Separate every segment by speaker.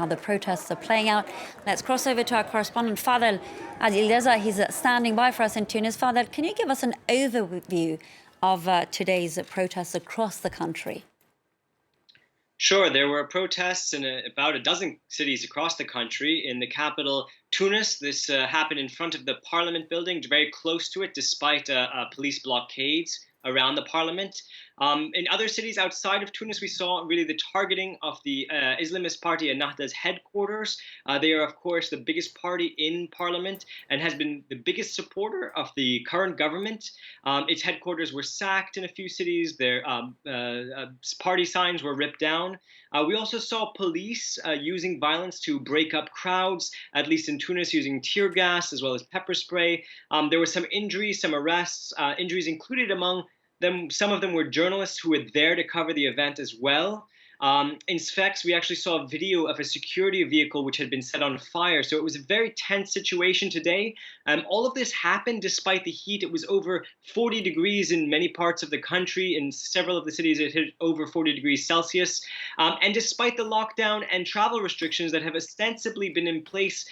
Speaker 1: how the protests are playing out. Let's cross over to our correspondent, Fadel Adileza. He's standing by for us in Tunis. Fadel, can you give us an overview of today's protests across the country?
Speaker 2: Sure, there were protests in about a dozen cities across the country. In the capital, Tunis, this happened in front of the parliament building, very close to it, despite police blockades around the parliament. In other cities outside of Tunis, we saw really the targeting of the Islamist party Ennahda's headquarters. They are, of course, the biggest party in parliament and has been the biggest supporter of the current government. Its headquarters were sacked in a few cities. Their party signs were ripped down. We also saw police using violence to break up crowds, at least in Tunis, using tear gas as well as pepper spray. There were some injuries, some arrests, injuries included among them. Some of them were journalists who were there to cover the event as well. In Sfax, we actually saw a video of a security vehicle which had been set on fire. So it was a very tense situation today. All of this happened despite the heat. It was over 40 degrees in many parts of the country. In several of the cities, it hit over 40 degrees Celsius. And despite the lockdown and travel restrictions that have ostensibly been in place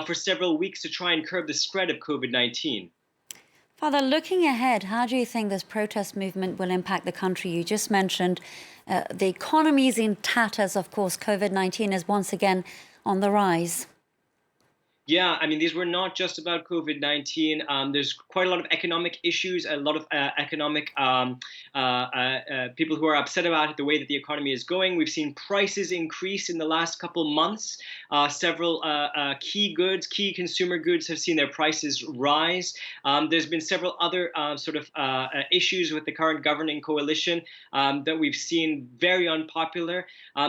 Speaker 2: for several weeks to try and curb the spread of COVID-19.
Speaker 1: Father, looking ahead, how do you think this protest movement will impact the country? You just mentioned the economy is in tatters. Of course, COVID-19 is once again on the rise.
Speaker 2: Yeah, I mean, these were not just about COVID-19. There's quite a lot of economic issues, a lot of economic people who are upset about the way that the economy is going. We've seen prices increase in the last couple months. Several key goods, key consumer goods have seen their prices rise. There's been several other issues with the current governing coalition that we've seen very unpopular.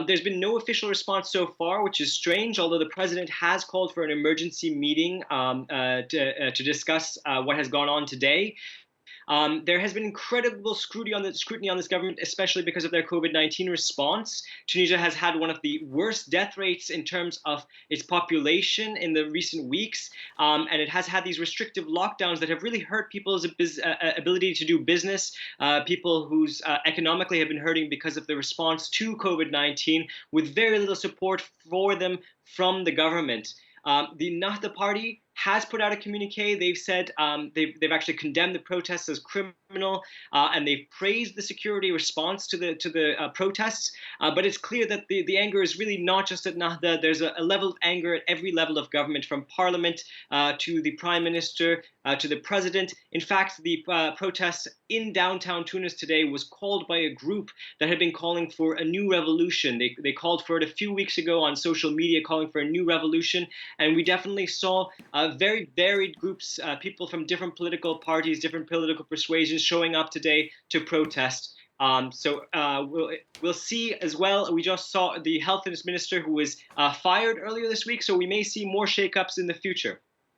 Speaker 2: There's been no official response so far, which is strange, although the president has called for an emergency meeting to discuss what has gone on today. There has been incredible scrutiny on this government, especially because of their COVID-19 response. Tunisia has had one of the worst death rates in terms of its population in the recent weeks, and it has had these restrictive lockdowns that have really hurt people's ability to do business, people who's economically have been hurting because of the response to COVID-19, with very little support for them from the government. The Ennahda party has put out a communique. They've said they've actually condemned the protests as criminal, and they've praised the security response to the protests. But it's clear that the anger is really not just at Ennahda. There's a level of anger at every level of government, from parliament to the prime minister to the president. In fact, the protests in downtown Tunis today was called by a group that had been calling for a new revolution. They called for it a few weeks ago on social media, calling for a new revolution. And we definitely saw very varied groups, people from different political parties, different political persuasions showing up today to protest. We'll see as well. We just saw the health minister who was fired earlier this week, so we may see more shakeups in the future.